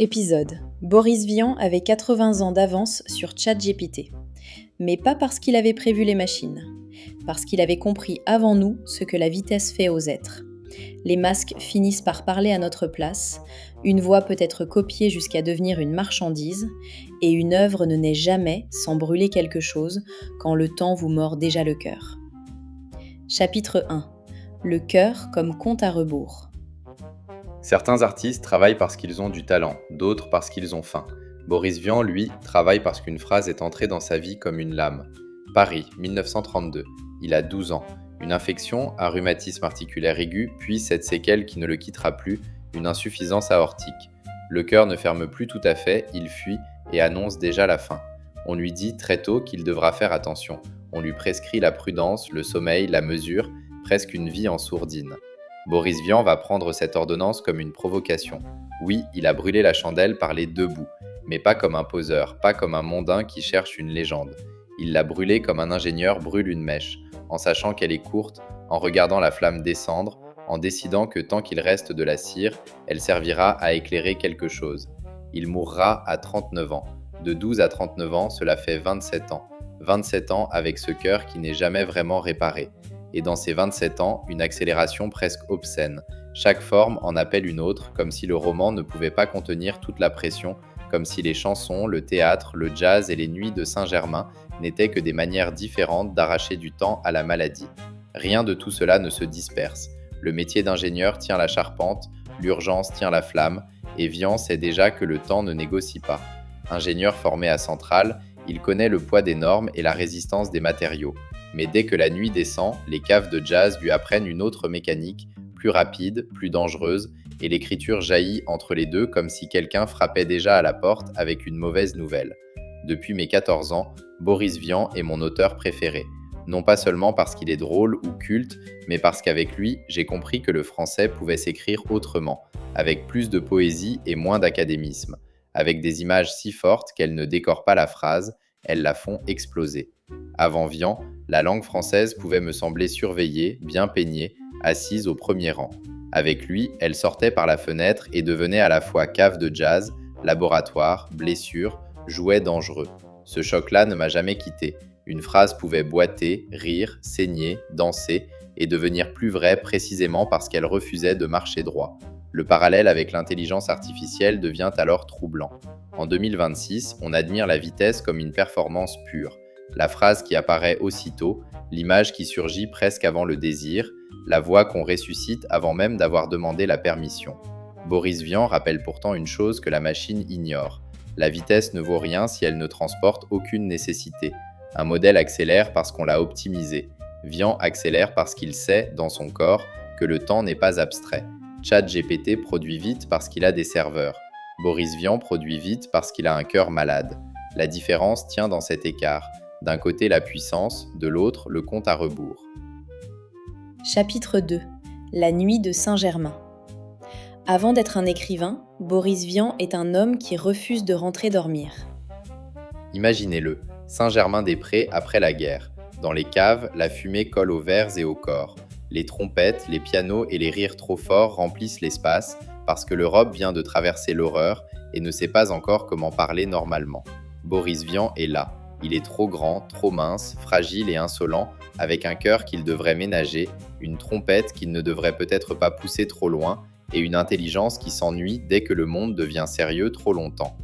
Épisode. Boris Vian avait 80 ans d'avance sur ChatGPT. Mais pas parce qu'il avait prévu les machines. Parce qu'il avait compris avant nous ce que la vitesse fait aux êtres. Les masques finissent par parler à notre place, une voix peut être copiée jusqu'à devenir une marchandise, et une œuvre ne naît jamais sans brûler quelque chose quand le temps vous mord déjà le cœur. Chapitre 1. Le cœur comme compte à rebours. Certains artistes travaillent parce qu'ils ont du talent, d'autres parce qu'ils ont faim. Boris Vian, lui, travaille parce qu'une phrase est entrée dans sa vie comme une lame. Paris, 1932. Il a 12 ans. Une infection, un rhumatisme articulaire aigu, puis cette séquelle qui ne le quittera plus, une insuffisance aortique. Le cœur ne ferme plus tout à fait, il fuit et annonce déjà la fin. On lui dit très tôt qu'il devra faire attention. On lui prescrit la prudence, le sommeil, la mesure, presque une vie en sourdine. Boris Vian va prendre cette ordonnance comme une provocation. Oui, il a brûlé la chandelle par les deux bouts, mais pas comme un poseur, pas comme un mondain qui cherche une légende. Il l'a brûlée comme un ingénieur brûle une mèche, en sachant qu'elle est courte, en regardant la flamme descendre, en décidant que tant qu'il reste de la cire, elle servira à éclairer quelque chose. Il mourra à 39 ans. De 12 à 39 ans, cela fait 27 ans. 27 ans avec ce cœur qui n'est jamais vraiment réparé. Et dans ces 27 ans, une accélération presque obscène. Chaque forme en appelle une autre, comme si le roman ne pouvait pas contenir toute la pression, comme si les chansons, le théâtre, le jazz et les nuits de Saint-Germain n'étaient que des manières différentes d'arracher du temps à la maladie. Rien de tout cela ne se disperse. Le métier d'ingénieur tient la charpente, l'urgence tient la flamme, et Vian sait déjà que le temps ne négocie pas. Ingénieur formé à Centrale, il connaît le poids des normes et la résistance des matériaux. Mais dès que la nuit descend, les caves de jazz lui apprennent une autre mécanique, plus rapide, plus dangereuse, et l'écriture jaillit entre les deux comme si quelqu'un frappait déjà à la porte avec une mauvaise nouvelle. Depuis mes 14 ans, Boris Vian est mon auteur préféré. Non pas seulement parce qu'il est drôle ou culte, mais parce qu'avec lui, j'ai compris que le français pouvait s'écrire autrement, avec plus de poésie et moins d'académisme, avec des images si fortes qu'elles ne décorent pas la phrase, elles la font exploser. Avant Vian, la langue française pouvait me sembler surveillée, bien peignée, assise au premier rang. Avec lui, elle sortait par la fenêtre et devenait à la fois cave de jazz, laboratoire, blessure, jouet dangereux. Ce choc-là ne m'a jamais quitté. Une phrase pouvait boiter, rire, saigner, danser et devenir plus vraie précisément parce qu'elle refusait de marcher droit. Le parallèle avec l'intelligence artificielle devient alors troublant. En 2026, on admire la vitesse comme une performance pure. La phrase qui apparaît aussitôt, l'image qui surgit presque avant le désir, la voix qu'on ressuscite avant même d'avoir demandé la permission. Boris Vian rappelle pourtant une chose que la machine ignore. La vitesse ne vaut rien si elle ne transporte aucune nécessité. Un modèle accélère parce qu'on l'a optimisé. Vian accélère parce qu'il sait, dans son corps, que le temps n'est pas abstrait. ChatGPT produit vite parce qu'il a des serveurs. Boris Vian produit vite parce qu'il a un cœur malade. La différence tient dans cet écart. D'un côté la puissance, de l'autre le compte à rebours. Chapitre 2. La nuit de Saint-Germain. Avant d'être un écrivain, Boris Vian est un homme qui refuse de rentrer dormir. Imaginez-le, Saint-Germain-des-Prés après la guerre. Dans les caves, la fumée colle aux vers et aux corps. Les trompettes, les pianos et les rires trop forts remplissent l'espace parce que l'Europe vient de traverser l'horreur et ne sait pas encore comment parler normalement. Boris Vian est là. Il est trop grand, trop mince, fragile et insolent, avec un cœur qu'il devrait ménager, une trompette qu'il ne devrait peut-être pas pousser trop loin, et une intelligence qui s'ennuie dès que le monde devient sérieux trop longtemps.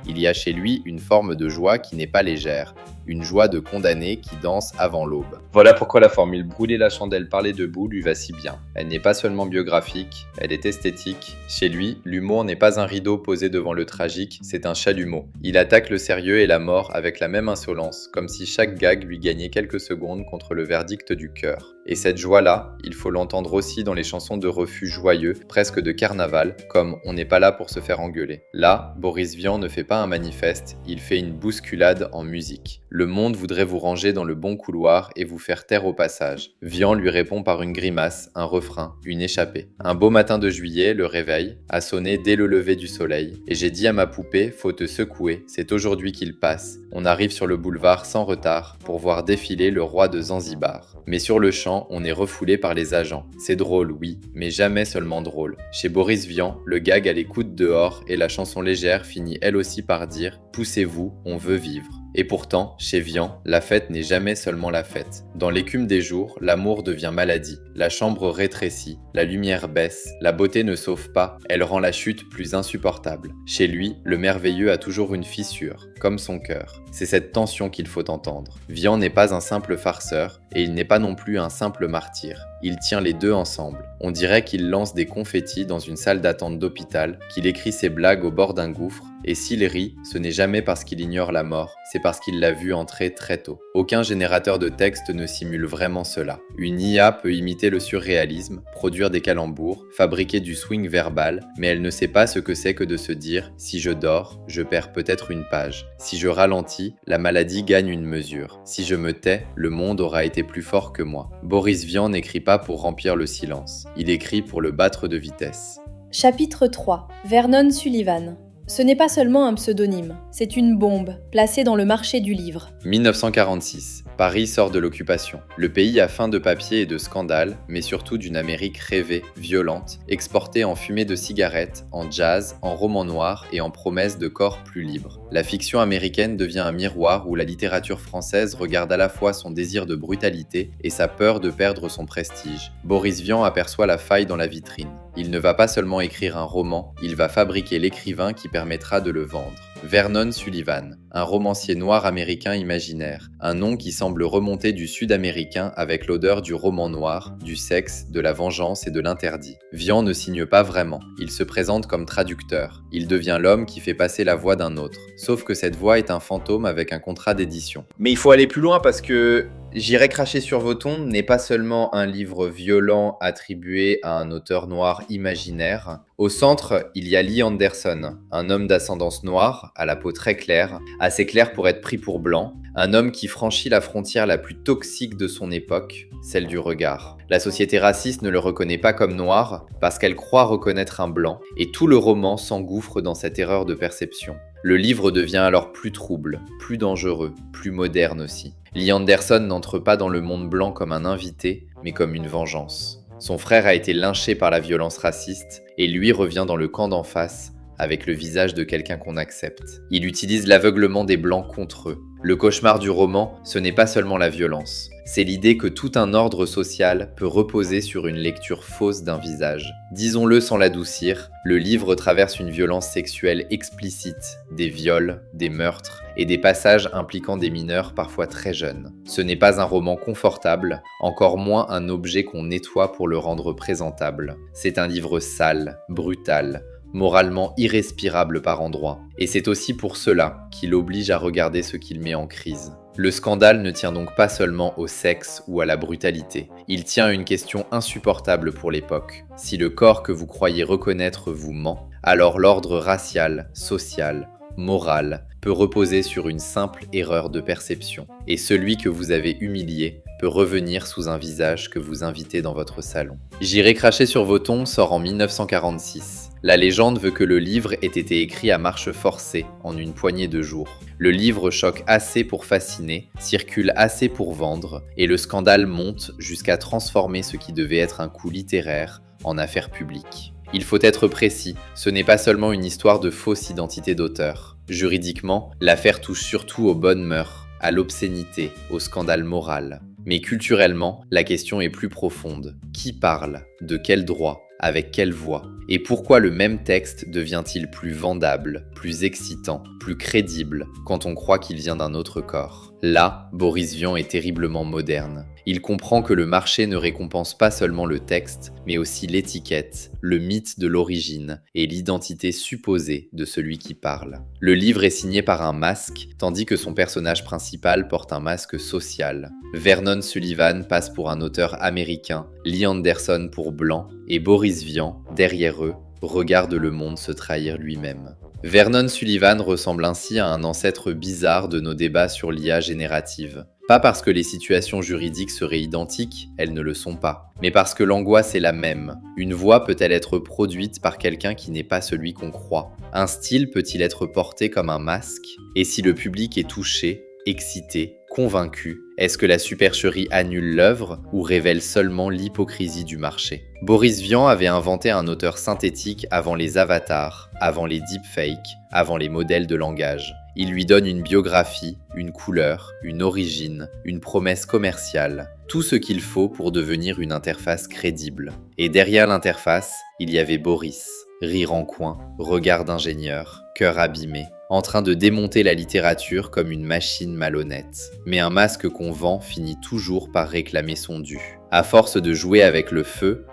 Il y a chez lui une forme de joie qui n'est pas légère, une joie de condamné qui danse avant l'aube. Voilà pourquoi la formule brûler la chandelle par les deux bouts lui va si bien. Elle n'est pas seulement biographique, elle est esthétique. Chez lui, l'humour n'est pas un rideau posé devant le tragique, c'est un chalumeau. Il attaque le sérieux et la mort avec la même insolence, comme si chaque gag lui gagnait quelques secondes contre le verdict du cœur. Et cette joie-là, il faut l'entendre aussi dans les chansons de refus joyeux, presque de carnaval, comme On n'est pas là pour se faire engueuler. Là, Boris Vian ne fait pas un manifeste, il fait une bousculade en musique. Le monde voudrait vous ranger dans le bon couloir et vous faire taire au passage. Vian lui répond par une grimace, un refrain, une échappée. Un beau matin de juillet, le réveil a sonné dès le lever du soleil. Et j'ai dit à ma poupée, faut te secouer, c'est aujourd'hui qu'il passe. On arrive sur le boulevard sans retard pour voir défiler le roi de Zanzibar. Mais sur le champ, on est refoulé par les agents. C'est drôle, oui, mais jamais seulement drôle. Chez Boris Vian, le gag a les coudes dehors et la chanson légère finit elle aussi par dire « Poussez-vous, on veut vivre ». Et pourtant, chez Vian, la fête n'est jamais seulement la fête. Dans l'écume des jours, l'amour devient maladie. La chambre rétrécit, la lumière baisse, la beauté ne sauve pas, elle rend la chute plus insupportable. Chez lui, le merveilleux a toujours une fissure, comme son cœur. C'est cette tension qu'il faut entendre. Vian n'est pas un simple farceur, et il n'est pas non plus un simple martyr. Il tient les deux ensemble. On dirait qu'il lance des confettis dans une salle d'attente d'hôpital, qu'il écrit ses blagues au bord d'un gouffre, et s'il rit, ce n'est jamais parce qu'il ignore la mort, c'est parce qu'il l'a vu entrer très tôt. Aucun générateur de texte ne simule vraiment cela. Une IA peut imiter le surréalisme, produire des calembours, fabriquer du swing verbal, mais elle ne sait pas ce que c'est que de se dire « si je dors, je perds peut-être une page. Si je ralentis, la maladie gagne une mesure. Si je me tais, le monde aura été plus fort que moi. » Boris Vian n'écrit pas pour remplir le silence. Il écrit pour le battre de vitesse. Chapitre 3. Vernon Sullivan. Ce n'est pas seulement un pseudonyme, c'est une bombe, placée dans le marché du livre. 1946. Paris sort de l'occupation. Le pays a faim de papier et de scandales, mais surtout d'une Amérique rêvée, violente, exportée en fumée de cigarettes, en jazz, en romans noirs et en promesses de corps plus libres. La fiction américaine devient un miroir où la littérature française regarde à la fois son désir de brutalité et sa peur de perdre son prestige. Boris Vian aperçoit la faille dans la vitrine. Il ne va pas seulement écrire un roman, il va fabriquer l'écrivain qui permettra de le vendre. Vernon Sullivan, un romancier noir américain imaginaire, un nom qui semble remonter du sud-américain avec l'odeur du roman noir, du sexe, de la vengeance et de l'interdit. Vian ne signe pas vraiment, il se présente comme traducteur. Il devient l'homme qui fait passer la voix d'un autre. Sauf que cette voix est un fantôme avec un contrat d'édition. Mais il faut aller plus loin parce que J'irai cracher sur vos tombes n'est pas seulement un livre violent attribué à un auteur noir imaginaire. Au centre, il y a Lee Anderson, un homme d'ascendance noire, à la peau très claire, assez claire pour être pris pour blanc, un homme qui franchit la frontière la plus toxique de son époque, celle du regard. La société raciste ne le reconnaît pas comme noir parce qu'elle croit reconnaître un blanc, et tout le roman s'engouffre dans cette erreur de perception. Le livre devient alors plus trouble, plus dangereux, plus moderne aussi. Lee Anderson n'entre pas dans le monde blanc comme un invité, mais comme une vengeance. Son frère a été lynché par la violence raciste, et lui revient dans le camp d'en face, avec le visage de quelqu'un qu'on accepte. Il utilise l'aveuglement des blancs contre eux. Le cauchemar du roman, ce n'est pas seulement la violence. C'est l'idée que tout un ordre social peut reposer sur une lecture fausse d'un visage. Disons-le sans l'adoucir, le livre traverse une violence sexuelle explicite, des viols, des meurtres et des passages impliquant des mineurs parfois très jeunes. Ce n'est pas un roman confortable, encore moins un objet qu'on nettoie pour le rendre présentable. C'est un livre sale, brutal, moralement irrespirable par endroits. Et c'est aussi pour cela qu'il oblige à regarder ce qu'il met en crise. Le scandale ne tient donc pas seulement au sexe ou à la brutalité. Il tient à une question insupportable pour l'époque. Si le corps que vous croyez reconnaître vous ment, alors l'ordre racial, social, moral peut reposer sur une simple erreur de perception. Et celui que vous avez humilié peut revenir sous un visage que vous invitez dans votre salon. J'irai cracher sur vos tombes sort en 1946. La légende veut que le livre ait été écrit à marche forcée, en une poignée de jours. Le livre choque assez pour fasciner, circule assez pour vendre, et le scandale monte jusqu'à transformer ce qui devait être un coup littéraire en affaire publique. Il faut être précis, ce n'est pas seulement une histoire de fausse identité d'auteur. Juridiquement, l'affaire touche surtout aux bonnes mœurs, à l'obscénité, au scandale moral. Mais culturellement, la question est plus profonde. Qui parle ? De quel droit ? Avec quelle voix ? Et pourquoi le même texte devient-il plus vendable, plus excitant, plus crédible quand on croit qu'il vient d'un autre corps ? Là, Boris Vian est terriblement moderne. Il comprend que le marché ne récompense pas seulement le texte, mais aussi l'étiquette, le mythe de l'origine et l'identité supposée de celui qui parle. Le livre est signé par un masque, tandis que son personnage principal porte un masque social. Vernon Sullivan passe pour un auteur américain, Lee Anderson pour blanc, et Boris Vian, derrière eux, regarde le monde se trahir lui-même. Vernon Sullivan ressemble ainsi à un ancêtre bizarre de nos débats sur l'IA générative. Pas parce que les situations juridiques seraient identiques, elles ne le sont pas, mais parce que l'angoisse est la même. Une voix peut-elle être produite par quelqu'un qui n'est pas celui qu'on croit? Un style peut-il être porté comme un masque? Et si le public est touché, excité, convaincu, est-ce que la supercherie annule l'œuvre ou révèle seulement l'hypocrisie du marché? Boris Vian avait inventé un auteur synthétique avant les avatars, avant les deepfakes, avant les modèles de langage. Il lui donne une biographie, une couleur, une origine, une promesse commerciale, tout ce qu'il faut pour devenir une interface crédible. Et derrière l'interface, il y avait Boris, rire en coin, regard d'ingénieur, cœur abîmé, en train de démonter la littérature comme une machine malhonnête. Mais un masque qu'on vend finit toujours par réclamer son dû. À force de jouer avec le feu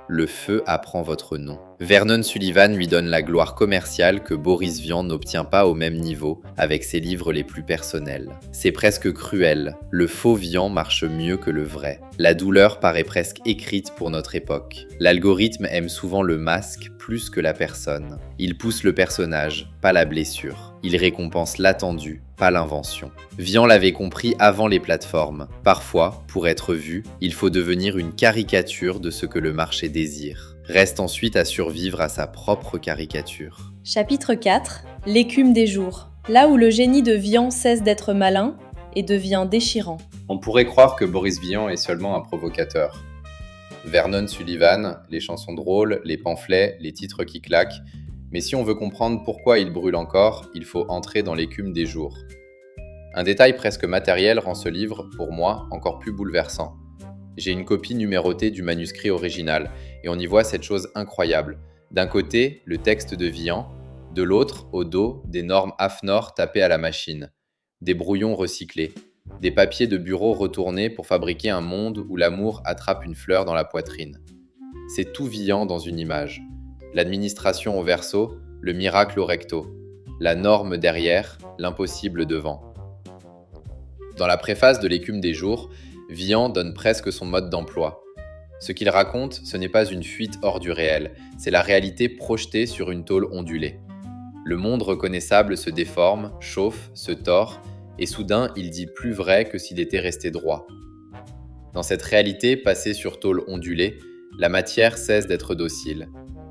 apprend votre nom. Vernon Sullivan lui donne la gloire commerciale que Boris Vian n'obtient pas au même niveau avec ses livres les plus personnels. C'est presque cruel, le faux Vian marche mieux que le vrai. La douleur paraît presque écrite pour notre époque. L'algorithme aime souvent le masque plus que la personne. Il pousse le personnage, pas la blessure. Il récompense l'attendu, pas l'invention. Vian l'avait compris avant les plateformes. Parfois, pour être vu, il faut devenir une caricature de ce que le marché désire. Reste ensuite à survivre à sa propre caricature. Chapitre 4. L'écume des jours. Là où le génie de Vian cesse d'être malin et devient déchirant. On pourrait croire que Boris Vian est seulement un provocateur. Vernon Sullivan, les chansons drôles, les pamphlets, les titres qui claquent. Mais si on veut comprendre pourquoi il brûle encore, il faut entrer dans l'écume des jours. Un détail presque matériel rend ce livre, pour moi, encore plus bouleversant. J'ai une copie numérotée du manuscrit original, et on y voit cette chose incroyable. D'un côté, le texte de Vian, de l'autre, au dos, des normes AFNOR tapées à la machine, des brouillons recyclés, des papiers de bureau retournés pour fabriquer un monde où l'amour attrape une fleur dans la poitrine. C'est tout Vian dans une image. L'administration au verso, le miracle au recto, la norme derrière, l'impossible devant. Dans la préface de l'écume des jours, Vian donne presque son mode d'emploi. Ce qu'il raconte, ce n'est pas une fuite hors du réel, c'est la réalité projetée sur une tôle ondulée. Le monde reconnaissable se déforme, chauffe, se tord, et soudain il dit plus vrai que s'il était resté droit. Dans cette réalité passée sur tôle ondulée, la matière cesse d'être docile.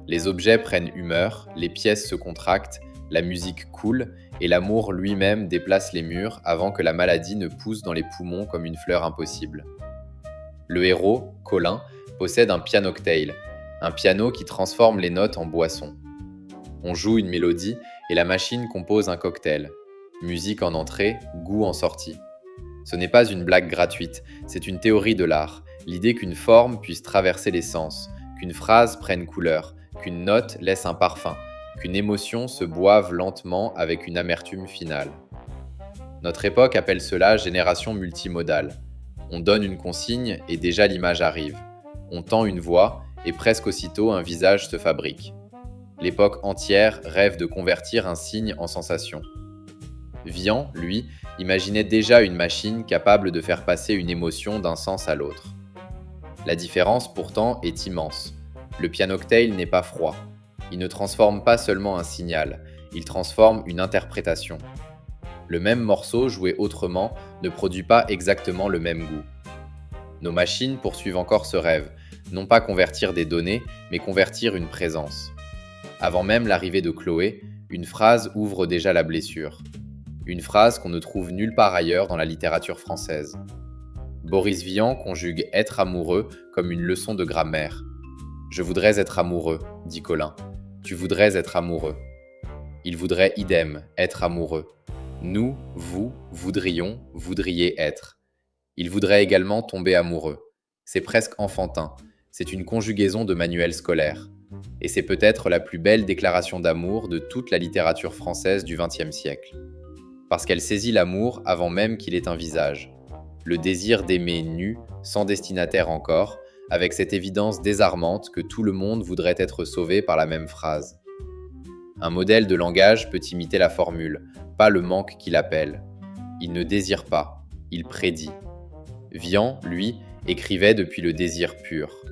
Les objets prennent humeur, les pièces se contractent, la musique coule et l'amour lui-même déplace les murs avant que la maladie ne pousse dans les poumons comme une fleur impossible. Le héros, Colin, possède un pianoctail, un piano qui transforme les notes en boisson. On joue une mélodie et la machine compose un cocktail. Musique en entrée, goût en sortie. Ce n'est pas une blague gratuite, c'est une théorie de l'art, l'idée qu'une forme puisse traverser les sens, qu'une phrase prenne couleur, qu'une note laisse un parfum, qu'une émotion se boive lentement avec une amertume finale. Notre époque appelle cela génération multimodale. On donne une consigne et déjà l'image arrive. On tend une voix et presque aussitôt un visage se fabrique. L'époque entière rêve de convertir un signe en sensation. Vian, lui, imaginait déjà une machine capable de faire passer une émotion d'un sens à l'autre. La différence pourtant est immense. Le pianoctail n'est pas froid. Il ne transforme pas seulement un signal, il transforme une interprétation. Le même morceau joué autrement ne produit pas exactement le même goût. Nos machines poursuivent encore ce rêve, non pas convertir des données, mais convertir une présence. Avant même l'arrivée de Chloé, une phrase ouvre déjà la blessure. Une phrase qu'on ne trouve nulle part ailleurs dans la littérature française. Boris Vian conjugue être amoureux comme une leçon de grammaire. Je voudrais être amoureux, dit Colin. Tu voudrais être amoureux. Il voudrait idem, être amoureux. Nous, vous, voudrions, voudriez être. Il voudrait également tomber amoureux. C'est presque enfantin. C'est une conjugaison de manuels scolaires. Et c'est peut-être la plus belle déclaration d'amour de toute la littérature française du XXe siècle. Parce qu'elle saisit l'amour avant même qu'il ait un visage. Le désir d'aimer nu, sans destinataire encore, avec cette évidence désarmante que tout le monde voudrait être sauvé par la même phrase. Un modèle de langage peut imiter la formule, pas le manque qu'il appelle. Il ne désire pas, il prédit. Vian, lui, écrivait depuis le désir pur.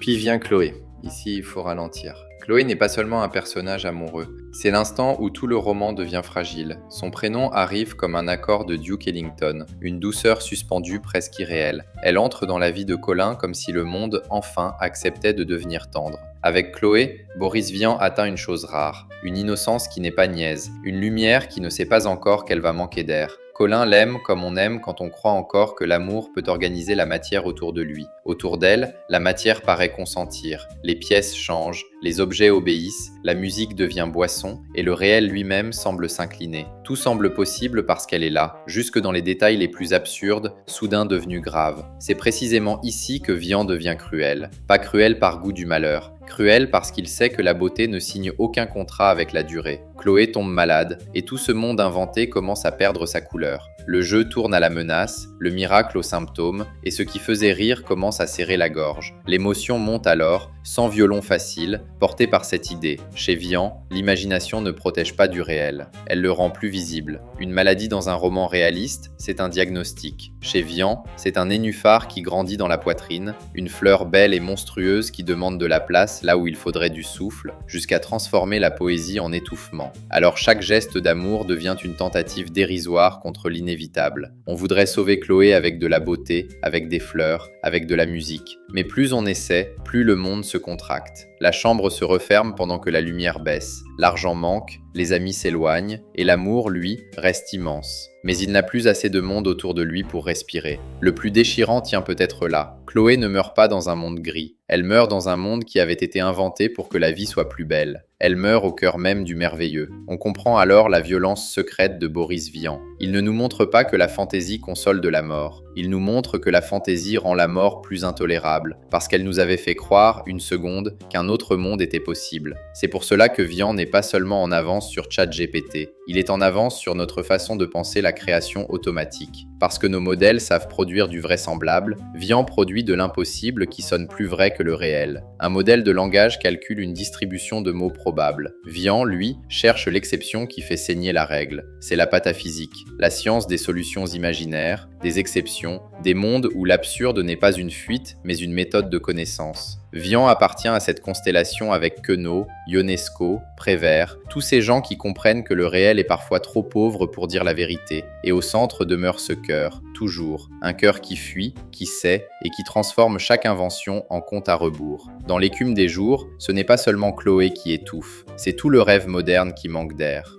Puis vient Chloé. Ici, il faut ralentir. Chloé n'est pas seulement un personnage amoureux, c'est l'instant où tout le roman devient fragile. Son prénom arrive comme un accord de Duke Ellington, une douceur suspendue presque irréelle. Elle entre dans la vie de Colin comme si le monde, enfin, acceptait de devenir tendre. Avec Chloé, Boris Vian atteint une chose rare, une innocence qui n'est pas niaise, une lumière qui ne sait pas encore qu'elle va manquer d'air. Colin l'aime comme on aime quand on croit encore que l'amour peut organiser la matière autour de lui. Autour d'elle, la matière paraît consentir, les pièces changent, les objets obéissent, la musique devient boisson et le réel lui-même semble s'incliner. Tout semble possible parce qu'elle est là, jusque dans les détails les plus absurdes, soudain devenus graves. C'est précisément ici que Vian devient cruel. Pas cruel par goût du malheur, cruel parce qu'il sait que la beauté ne signe aucun contrat avec la durée. Chloé tombe malade et tout ce monde inventé commence à perdre sa couleur. Le jeu tourne à la menace, le miracle au symptôme, et ce qui faisait rire commence à serrer la gorge. L'émotion monte alors, sans violon facile, portée par cette idée. Chez Vian, l'imagination ne protège pas du réel. Elle le rend plus visible. Une maladie dans un roman réaliste, c'est un diagnostic. Chez Vian, c'est un nénuphar qui grandit dans la poitrine, une fleur belle et monstrueuse qui demande de la place là où il faudrait du souffle, jusqu'à transformer la poésie en étouffement. Alors chaque geste d'amour devient une tentative dérisoire contre l'inévitable. On voudrait sauver Chloé avec de la beauté, avec des fleurs, avec de la musique. Mais plus on essaie, plus le monde se contracte. La chambre se referme pendant que la lumière baisse. L'argent manque, les amis s'éloignent, et l'amour, lui, reste immense. Mais il n'a plus assez de monde autour de lui pour respirer. Le plus déchirant tient peut-être là. Chloé ne meurt pas dans un monde gris. Elle meurt dans un monde qui avait été inventé pour que la vie soit plus belle. Elle meurt au cœur même du merveilleux. On comprend alors la violence secrète de Boris Vian. Il ne nous montre pas que la fantaisie console de la mort. Il nous montre que la fantaisie rend la mort plus intolérable, parce qu'elle nous avait fait croire, une seconde, qu'un autre monde était possible. C'est pour cela que Vian n'est pas seulement en avance sur ChatGPT, il est en avance sur notre façon de penser la création automatique. Parce que nos modèles savent produire du vraisemblable, Vian produit de l'impossible qui sonne plus vrai que le réel. Un modèle de langage calcule une distribution de mots probables. Vian, lui, cherche l'exception qui fait saigner la règle. C'est la pataphysique, la science des solutions imaginaires, des exceptions, des mondes où l'absurde n'est pas une fuite, mais une méthode de connaissance. Vian appartient à cette constellation avec Queneau, Ionesco, Prévert, tous ces gens qui comprennent que le réel est parfois trop pauvre pour dire la vérité, et au centre demeure ce cœur, toujours, un cœur qui fuit, qui sait, et qui transforme chaque invention en compte à rebours. Dans l'écume des jours, ce n'est pas seulement Chloé qui étouffe, c'est tout le rêve moderne qui manque d'air.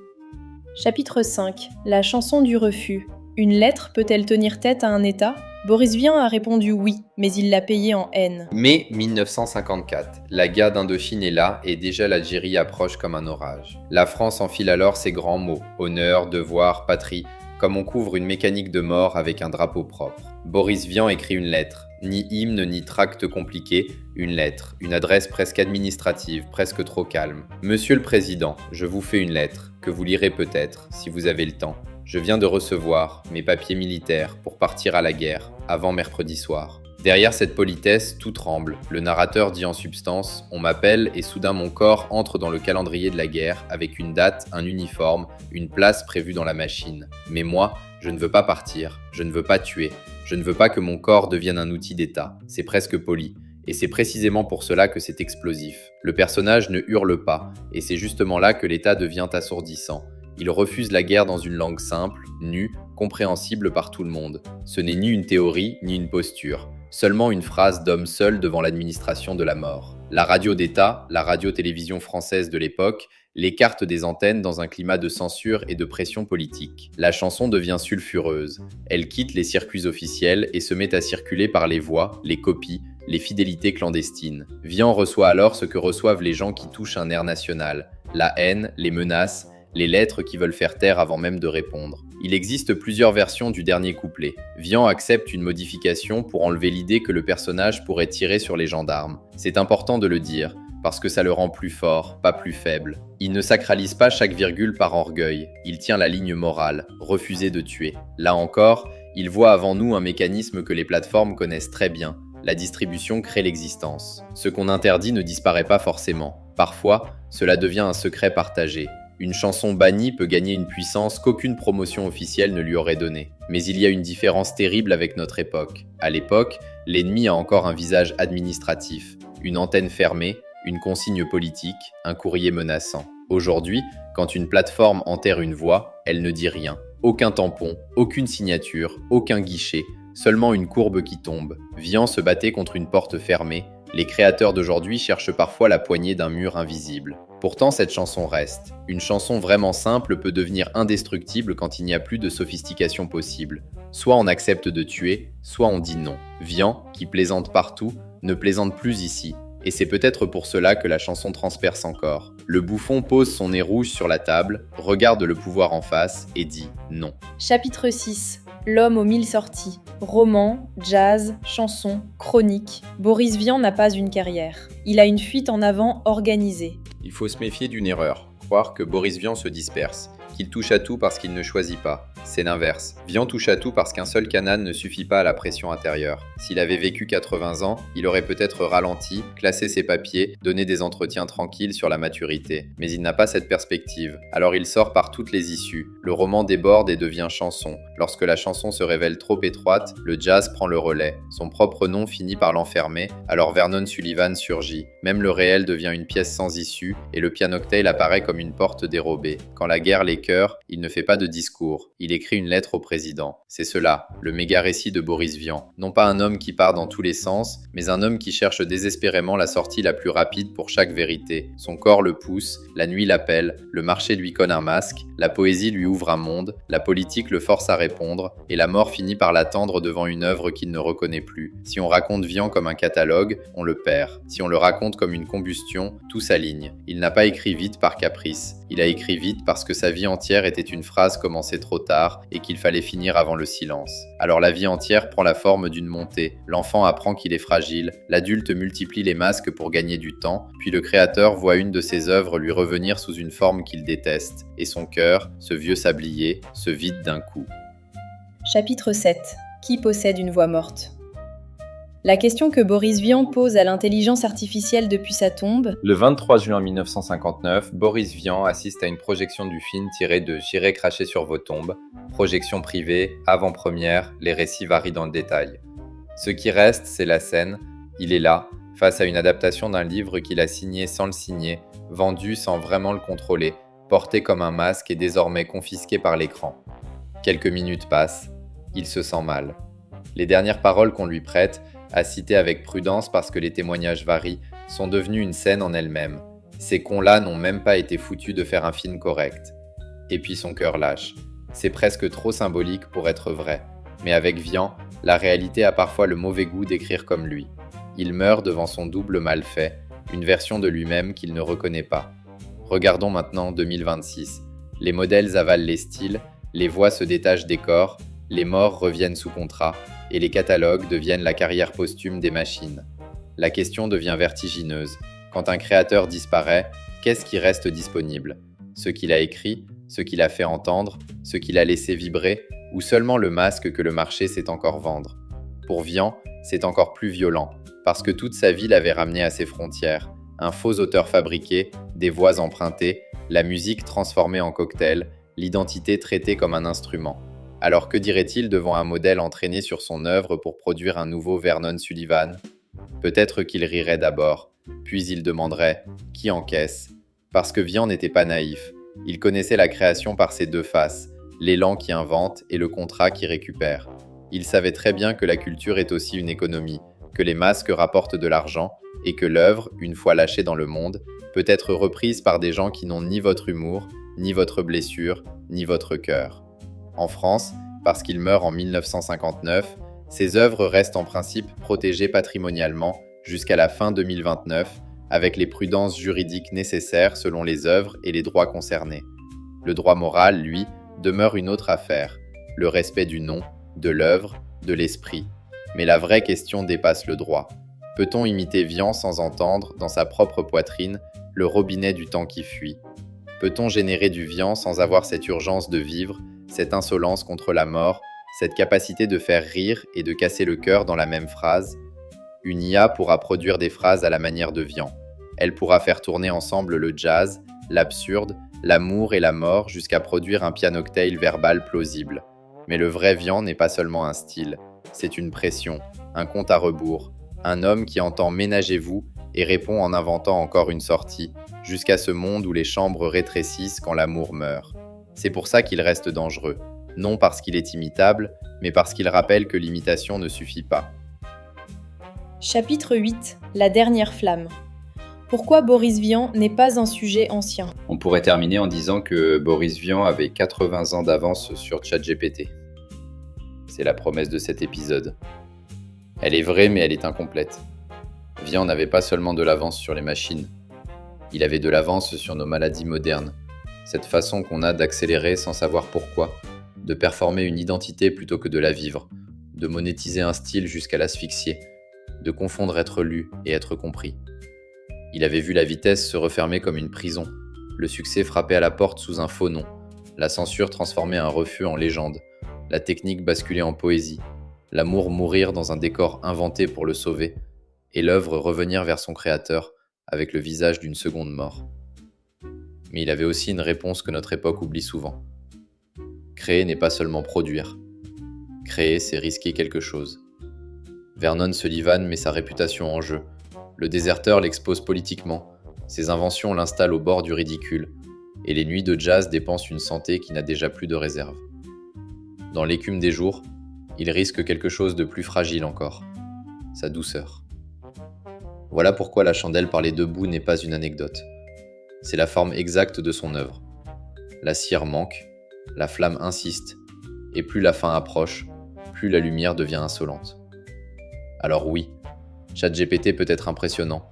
Chapitre 5. La chanson du refus. Une lettre peut-elle tenir tête à un État ? Boris Vian a répondu oui, mais il l'a payé en haine. Mai 1954. La guerre d'Indochine est là et déjà l'Algérie approche comme un orage. La France enfile alors ses grands mots, honneur, devoir, patrie, comme on couvre une mécanique de mort avec un drapeau propre. Boris Vian écrit une lettre. Ni hymne ni tract compliqué, une lettre, une adresse presque administrative, presque trop calme. Monsieur le Président, je vous fais une lettre, que vous lirez peut-être, si vous avez le temps. Je viens de recevoir mes papiers militaires pour partir à la guerre, avant mercredi soir. Derrière cette politesse, tout tremble. Le narrateur dit en substance « On m'appelle et soudain mon corps entre dans le calendrier de la guerre avec une date, un uniforme, une place prévue dans la machine. Mais moi, je ne veux pas partir, je ne veux pas tuer, je ne veux pas que mon corps devienne un outil d'État. C'est presque poli. Et c'est précisément pour cela que c'est explosif. Le personnage ne hurle pas, et c'est justement là que l'État devient assourdissant. Il refuse la guerre dans une langue simple, nue, compréhensible par tout le monde. Ce n'est ni une théorie, ni une posture, seulement une phrase d'homme seul devant l'administration de la mort. La radio d'État, la radio-télévision française de l'époque, l'écarte des antennes dans un climat de censure et de pression politique. La chanson devient sulfureuse. Elle quitte les circuits officiels et se met à circuler par les voix, les copies, les fidélités clandestines. Vian reçoit alors ce que reçoivent les gens qui touchent un air national, la haine, les menaces, les lettres qui veulent faire taire avant même de répondre. Il existe plusieurs versions du dernier couplet. Vian accepte une modification pour enlever l'idée que le personnage pourrait tirer sur les gendarmes. C'est important de le dire, parce que ça le rend plus fort, pas plus faible. Il ne sacralise pas chaque virgule par orgueil, il tient la ligne morale, refuser de tuer. Là encore, il voit avant nous un mécanisme que les plateformes connaissent très bien. La distribution crée l'existence. Ce qu'on interdit ne disparaît pas forcément. Parfois, cela devient un secret partagé. Une chanson bannie peut gagner une puissance qu'aucune promotion officielle ne lui aurait donnée. Mais il y a une différence terrible avec notre époque. À l'époque, l'ennemi a encore un visage administratif, une antenne fermée, une consigne politique, un courrier menaçant. Aujourd'hui, quand une plateforme enterre une voix, elle ne dit rien. Aucun tampon, aucune signature, aucun guichet, seulement une courbe qui tombe. Vian se battait contre une porte fermée. Les créateurs d'aujourd'hui cherchent parfois la poignée d'un mur invisible. Pourtant, cette chanson reste. Une chanson vraiment simple peut devenir indestructible quand il n'y a plus de sophistication possible. Soit on accepte de tuer, soit on dit non. Vian, qui plaisante partout, ne plaisante plus ici. Et c'est peut-être pour cela que la chanson transperce encore. Le bouffon pose son nez rouge sur la table, regarde le pouvoir en face et dit non. Chapitre 6. L'homme aux 1000 sorties. Roman, jazz, chanson, chronique. Boris Vian n'a pas une carrière. Il a une fuite en avant organisée. Il faut se méfier d'une erreur, croire que Boris Vian se disperse, qu'il touche à tout parce qu'il ne choisit pas. C'est l'inverse. Vian touche à tout parce qu'un seul canal ne suffit pas à la pression intérieure. S'il avait vécu 80 ans, il aurait peut-être ralenti, classé ses papiers, donné des entretiens tranquilles sur la maturité. Mais il n'a pas cette perspective. Alors il sort par toutes les issues. Le roman déborde et devient chanson. Lorsque la chanson se révèle trop étroite, le jazz prend le relais. Son propre nom finit par l'enfermer, alors Vernon Sullivan surgit. Même le réel devient une pièce sans issue et le pianoctail apparaît comme une porte dérobée. Quand la guerre l'écœure, il ne fait pas de discours. Il écrit une lettre au président. C'est cela, le méga-récit de Boris Vian. Non pas un homme qui part dans tous les sens, mais un homme qui cherche désespérément la sortie la plus rapide pour chaque vérité. Son corps le pousse, la nuit l'appelle, le marché lui colle un masque, la poésie lui ouvre un monde, la politique le force à répondre, et la mort finit par l'attendre devant une œuvre qu'il ne reconnaît plus. Si on raconte Vian comme un catalogue, on le perd. Si on le raconte comme une combustion, tout s'aligne. Il n'a pas écrit vite par caprice. Il a écrit vite parce que sa vie entière était une phrase commencée trop tard et qu'il fallait finir avant le silence. Alors la vie entière prend la forme d'une montée. L'enfant apprend qu'il est fragile, l'adulte multiplie les masques pour gagner du temps, puis le créateur voit une de ses œuvres lui revenir sous une forme qu'il déteste, et son cœur, ce vieux sablier, se vide d'un coup. Chapitre 7. Qui possède une voix morte ? La question que Boris Vian pose à l'intelligence artificielle depuis sa tombe. Le 23 juin 1959, Boris Vian assiste à une projection du film tiré de J'irai cracher sur vos tombes. Projection privée, avant-première, les récits varient dans le détail. Ce qui reste, c'est la scène. Il est là, face à une adaptation d'un livre qu'il a signé sans le signer, vendu sans vraiment le contrôler, porté comme un masque et désormais confisqué par l'écran. Quelques minutes passent, il se sent mal. Les dernières paroles qu'on lui prête, à citer avec prudence parce que les témoignages varient, sont devenus une scène en elle-même. Ces cons-là n'ont même pas été foutus de faire un film correct. Et puis son cœur lâche. C'est presque trop symbolique pour être vrai. Mais avec Vian, la réalité a parfois le mauvais goût d'écrire comme lui. Il meurt devant son double mal fait, une version de lui-même qu'il ne reconnaît pas. Regardons maintenant 2026. Les modèles avalent les styles, les voix se détachent des corps, les morts reviennent sous contrat, et les catalogues deviennent la carrière posthume des machines. La question devient vertigineuse. Quand un créateur disparaît, qu'est-ce qui reste disponible ? Ce qu'il a écrit, ce qu'il a fait entendre, ce qu'il a laissé vibrer, ou seulement le masque que le marché sait encore vendre ? Pour Vian, c'est encore plus violent, parce que toute sa vie l'avait ramené à ses frontières. Un faux auteur fabriqué, des voix empruntées, la musique transformée en cocktail, l'identité traitée comme un instrument. Alors que dirait-il devant un modèle entraîné sur son œuvre pour produire un nouveau Vernon Sullivan ? Peut-être qu'il rirait d'abord, puis il demanderait « Qui encaisse ?» Parce que Vian n'était pas naïf. Il connaissait la création par ses deux faces, l'élan qui invente et le contrat qui récupère. Il savait très bien que la culture est aussi une économie, que les masques rapportent de l'argent et que l'œuvre, une fois lâchée dans le monde, peut être reprise par des gens qui n'ont ni votre humour, ni votre blessure, ni votre cœur. En France, parce qu'il meurt en 1959, ses œuvres restent en principe protégées patrimonialement jusqu'à la fin 2029, avec les prudences juridiques nécessaires selon les œuvres et les droits concernés. Le droit moral, lui, demeure une autre affaire, le respect du nom, de l'œuvre, de l'esprit. Mais la vraie question dépasse le droit. Peut-on imiter Vian sans entendre, dans sa propre poitrine, le robinet du temps qui fuit ? Peut-on générer du Vian sans avoir cette urgence de vivre, cette insolence contre la mort, cette capacité de faire rire et de casser le cœur dans la même phrase ? Une IA pourra produire des phrases à la manière de Vian. Elle pourra faire tourner ensemble le jazz, l'absurde, l'amour et la mort jusqu'à produire un pianoctail verbal plausible. Mais le vrai Vian n'est pas seulement un style, c'est une pression, un compte à rebours, un homme qui entend « ménagez-vous » et répond en inventant encore une sortie, jusqu'à ce monde où les chambres rétrécissent quand l'amour meurt. C'est pour ça qu'il reste dangereux, non parce qu'il est imitable, mais parce qu'il rappelle que l'imitation ne suffit pas. Chapitre 8. La dernière flamme. Pourquoi Boris Vian n'est pas un sujet ancien ? On pourrait terminer en disant que Boris Vian avait 80 ans d'avance sur ChatGPT. C'est la promesse de cet épisode. Elle est vraie, mais elle est incomplète. Vian n'avait pas seulement de l'avance sur les machines. Il avait de l'avance sur nos maladies modernes. Cette façon qu'on a d'accélérer sans savoir pourquoi, de performer une identité plutôt que de la vivre, de monétiser un style jusqu'à l'asphyxier, de confondre être lu et être compris. Il avait vu la vitesse se refermer comme une prison, le succès frapper à la porte sous un faux nom, la censure transformer un refus en légende, la technique basculer en poésie, l'amour mourir dans un décor inventé pour le sauver, et l'œuvre revenir vers son créateur avec le visage d'une seconde mort. Mais il avait aussi une réponse que notre époque oublie souvent. Créer n'est pas seulement produire. Créer, c'est risquer quelque chose. Vernon Sullivan met sa réputation en jeu. Le déserteur l'expose politiquement. Ses inventions l'installent au bord du ridicule. Et les nuits de jazz dépensent une santé qui n'a déjà plus de réserve. Dans l'écume des jours, il risque quelque chose de plus fragile encore. Sa douceur. Voilà pourquoi la chandelle par les deux bouts n'est pas une anecdote. C'est la forme exacte de son œuvre. La cire manque, la flamme insiste, et plus la fin approche, plus la lumière devient insolente. Alors oui, ChatGPT peut être impressionnant.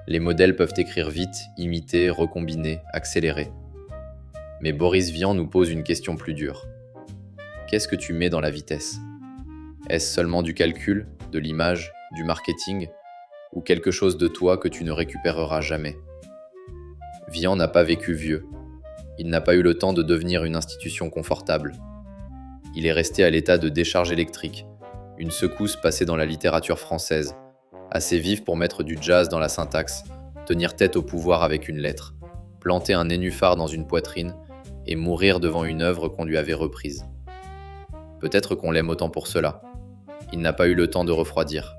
Les modèles peuvent écrire vite, imiter, recombiner, accélérer. Mais Boris Vian nous pose une question plus dure. Qu'est-ce que tu mets dans la vitesse ? Est-ce seulement du calcul, de l'image, du marketing, ou quelque chose de toi que tu ne récupéreras jamais ? Vian n'a pas vécu vieux. Il n'a pas eu le temps de devenir une institution confortable. Il est resté à l'état de décharge électrique, une secousse passée dans la littérature française, assez vive pour mettre du jazz dans la syntaxe, tenir tête au pouvoir avec une lettre, planter un nénuphar dans une poitrine et mourir devant une œuvre qu'on lui avait reprise. Peut-être qu'on l'aime autant pour cela. Il n'a pas eu le temps de refroidir.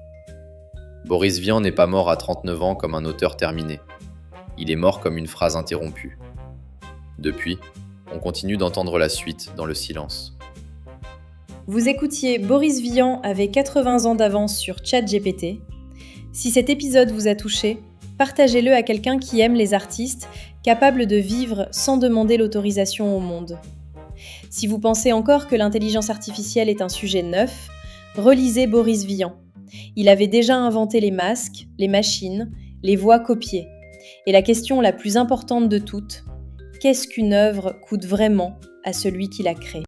Boris Vian n'est pas mort à 39 ans comme un auteur terminé. Il est mort comme une phrase interrompue. Depuis, on continue d'entendre la suite dans le silence. Vous écoutiez Boris Vian avec 80 ans d'avance sur ChatGPT. Si cet épisode vous a touché, partagez-le à quelqu'un qui aime les artistes, capables de vivre sans demander l'autorisation au monde. Si vous pensez encore que l'intelligence artificielle est un sujet neuf, relisez Boris Vian. Il avait déjà inventé les masques, les machines, les voix copiées. Et la question la plus importante de toutes, qu'est-ce qu'une œuvre coûte vraiment à celui qui la crée ?